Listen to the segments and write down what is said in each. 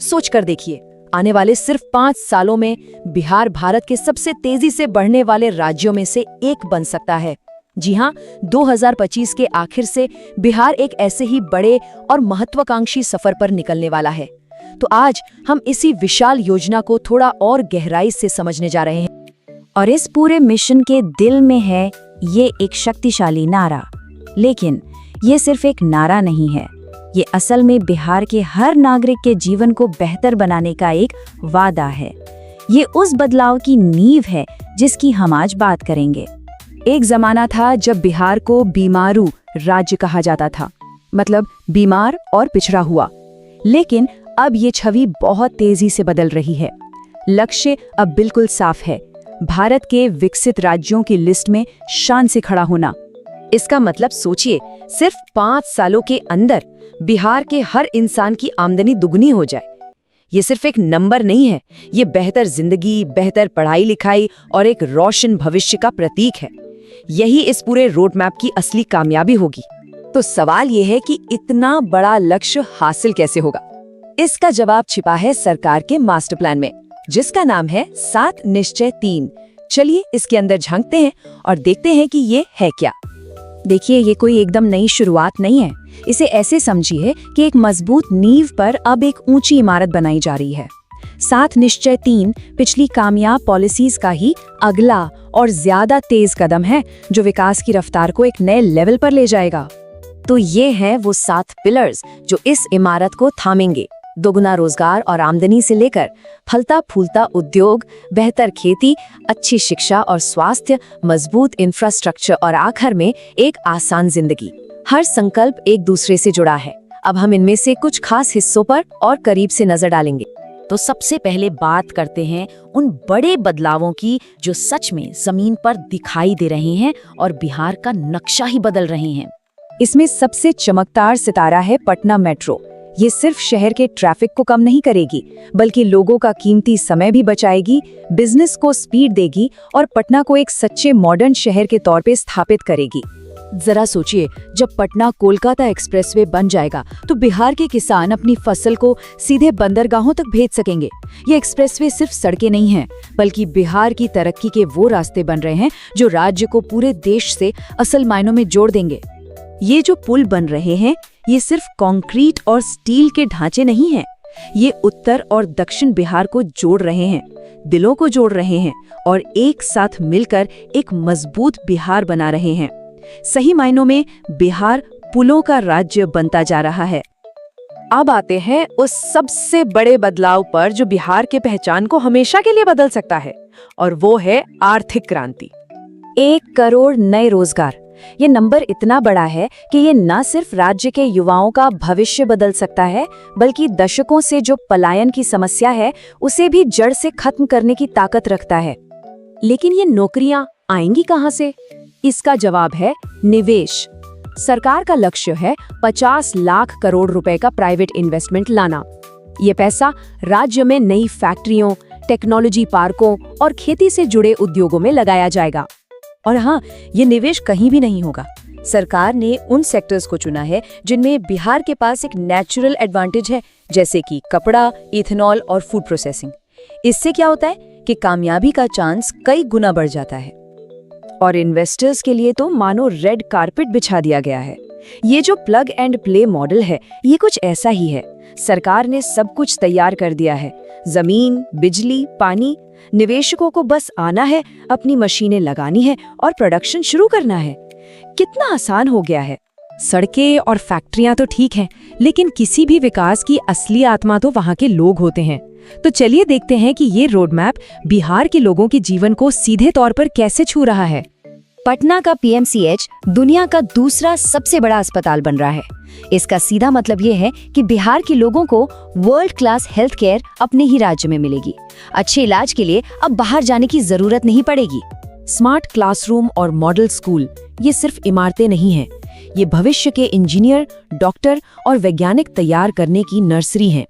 सोच कर देखिए, आने वाले सिर्फ 5 सालों में बिहार भारत के सबसे तेजी से बढ़ने वाले राज्यों में से एक बन सकता है। जी हाँ, 2025 के आखिर से बिहार एक ऐसे ही बड़े और महत्वाकांक्षी सफर पर निकलने वाला है। तो आज हम इसी विशाल योजना को थोड़ा और गहराई से समझने जा रहे हैं। और इस पूरे मिशन के दिल में है ये एक शक्तिशाली नारा। लेकिन ये सिर्फ एक नारा नहीं है, ये असल में बिहार के हर नागरिक के जीवन को बेहतर बनाने का एक वादा है। ये उस बदलाव की नींव है जिसकी हम आज बात करेंगे। एक जमाना था जब बिहार को बीमारू राज्य कहा जाता था, मतलब बीमार और पिछड़ा हुआ। लेकिन अब ये छवि बहुत तेजी से बदल रही है। लक्ष्य अब बिल्कुल साफ है, भारत के विकसित राज्यों की लिस्ट में शान से खड़ा होना। इसका मतलब सोचिए, सिर्फ 5 सालों के अंदर बिहार के हर इंसान की आमदनी दुगनी हो जाए। ये सिर्फ एक नंबर नहीं है, ये बेहतर जिंदगी, बेहतर पढ़ाई लिखाई और एक रोशन भविष्य का प्रतीक है। यही इस पूरे रोड मैप की असली कामयाबी होगी। तो सवाल ये है कि इतना बड़ा लक्ष्य हासिल कैसे होगा? इसका जवाब छिपा है सरकार के मास्टर प्लान में, जिसका नाम है 7 निश्चय 3। चलिए इसके अंदर झांकते हैं और देखते हैं कि ये है क्या। देखिए, ये कोई एकदम नई शुरुआत नहीं है। इसे ऐसे समझिए कि एक मजबूत नींव पर अब एक ऊंची इमारत बनाई जा रही है। 7 निश्चय 3 पिछली कामयाब पॉलिसीज का ही अगला और ज्यादा तेज कदम है, जो विकास की रफ्तार को एक नए लेवल पर ले जाएगा। तो ये है वो 7 पिलर्स जो इस इमारत को थामेंगे। दोगुना रोजगार और आमदनी से लेकर फलता फूलता उद्योग, बेहतर खेती, अच्छी शिक्षा और स्वास्थ्य, मजबूत इंफ्रास्ट्रक्चर और आखिर में एक आसान जिंदगी। हर संकल्प एक दूसरे से जुड़ा है। अब हम इनमें से कुछ खास हिस्सों पर और करीब से नजर डालेंगे। तो सबसे पहले बात करते हैं उन बड़े बदलावों की जो सच में जमीन पर दिखाई दे रहे हैं और बिहार का नक्शा ही बदल रहे हैं। इसमें सबसे चमकदार सितारा है पटना मेट्रो। ये सिर्फ शहर के ट्रैफिक को कम नहीं करेगी, बल्कि लोगों का कीमती समय भी बचाएगी, बिजनेस को स्पीड देगी और पटना को एक सच्चे मॉडर्न शहर के तौर पे स्थापित करेगी। जरा सोचिए, जब पटना कोलकाता एक्सप्रेसवे बन जाएगा तो बिहार के किसान अपनी फसल को सीधे बंदरगाहों तक भेज सकेंगे। ये एक्सप्रेसवे सिर्फ सड़कें नहीं हैं, बल्कि बिहार की तरक्की के वो रास्ते बन रहे हैं जो राज्य को पूरे देश से असल मायनों में जोड़ देंगे। ये जो पुल बन रहे हैं, ये सिर्फ कंक्रीट और स्टील के ढांचे नहीं हैं। ये उत्तर और दक्षिण बिहार को जोड़ रहे हैं, दिलों को जोड़ रहे हैं और एक साथ मिलकर एक मजबूत बिहार बना रहे हैं। सही मायनों में बिहार पुलों का राज्य बनता जा रहा है। अब आते हैं उस सबसे बड़े बदलाव पर जो बिहार के पहचान को हमेशा के लिए बदल सकता है, और वो है आर्थिक क्रांति। 1 करोड़ नए रोजगार। ये नंबर इतना बड़ा है कि ये न सिर्फ राज्य के युवाओं का भविष्य बदल सकता है, बल्कि दशकों से जो पलायन की समस्या है उसे भी जड़ से खत्म करने की ताकत रखता है। लेकिन ये नौकरियां आएंगी कहां से? इसका जवाब है निवेश। सरकार का लक्ष्य है 50 लाख करोड़ रुपए का प्राइवेट इन्वेस्टमेंट लाना। ये पैसा राज्य में नई फैक्ट्रियों, टेक्नोलॉजी पार्कों और खेती से जुड़े उद्योगों में लगाया जाएगा। और हाँ, ये निवेश कहीं भी नहीं होगा। सरकार ने उन सेक्टर्स को चुना है जिनमें बिहार के पास एक नेचुरल एडवांटेज है, जैसे कि कपड़ा, इथेनॉल और फूड प्रोसेसिंग। इससे क्या होता है कि कामयाबी का चांस कई गुना बढ़ जाता है। और इन्वेस्टर्स के लिए तो मानो रेड कारपेट बिछा दिया गया है। ये जो प्लग एंड प्ले मॉडल है, ये कुछ ऐसा ही है। सरकार ने सब कुछ तैयार कर दिया है, जमीन, बिजली, पानी। निवेशकों को बस आना है, अपनी मशीनें लगानी है और प्रोडक्शन शुरू करना है। कितना आसान हो गया है। सड़कें और फैक्ट्रियां तो ठीक हैं, लेकिन किसी भी विकास की असली आत्मा तो वहाँ के लोग होते हैं। तो चलिए देखते हैं कि ये रोड मैप बिहार के लोगों के जीवन को सीधे तौर पर कैसे छू रहा है। पटना का पीएमसीएच दुनिया का दूसरा सबसे बड़ा अस्पताल बन रहा है। इसका सीधा मतलब ये है कि बिहार के लोगों को वर्ल्ड क्लास हेल्थ केयर अपने ही राज्य में मिलेगी। अच्छे इलाज के लिए अब बाहर जाने की जरूरत नहीं पड़ेगी। स्मार्ट क्लासरूम और मॉडल स्कूल ये सिर्फ इमारतें नहीं हैं, ये भविष्य के इंजीनियर, डॉक्टर और वैज्ञानिक तैयार करने की नर्सरी हैं।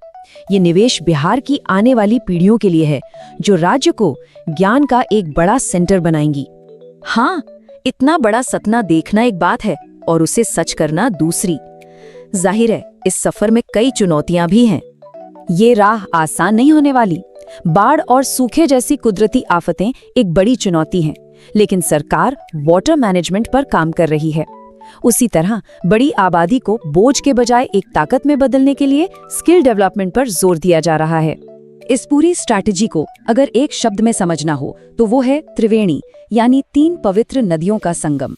ये निवेश बिहार की आने वाली पीढ़ियों के लिए है, जो राज्य को ज्ञान का एक बड़ा सेंटर बनाएंगी। हाँ, इतना बड़ा सपना देखना एक बात है और उसे सच करना दूसरी। जाहिर है, इस सफर में कई चुनौतियां भी हैं। ये राह आसान नहीं होने वाली। बाढ़ और सूखे जैसी कुदरती आफतें एक बड़ी चुनौती हैं, लेकिन सरकार वाटर मैनेजमेंट पर काम कर रही है। उसी तरह बड़ी आबादी को बोझ के बजाय एक ताकत में बदलने के लिए स्किल डेवलपमेंट पर जोर दिया जा रहा है। इस पूरी स्ट्रैटेजी को अगर एक शब्द में समझना हो तो वो है त्रिवेणी, यानी 3 पवित्र नदियों का संगम।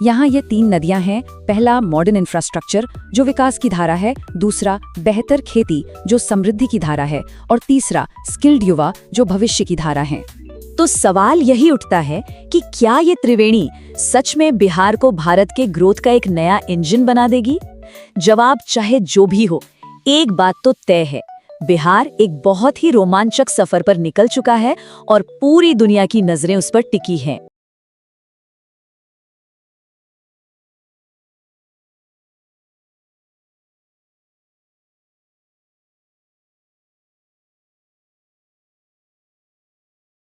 यहाँ ये 3 नदियां हैं। पहला मॉडर्न इंफ्रास्ट्रक्चर जो विकास की धारा है, दूसरा बेहतर खेती जो समृद्धि की धारा है, और तीसरा स्किल्ड युवा जो भविष्य की धारा है। तो सवाल यही उठता है कि क्या ये त्रिवेणी सच में बिहार को भारत के ग्रोथ का एक नया इंजन बना देगी? जवाब चाहे जो भी हो, एक बात तो तय है, बिहार एक बहुत ही रोमांचक सफर पर निकल चुका है और पूरी दुनिया की नजरें उस पर टिकी हैं।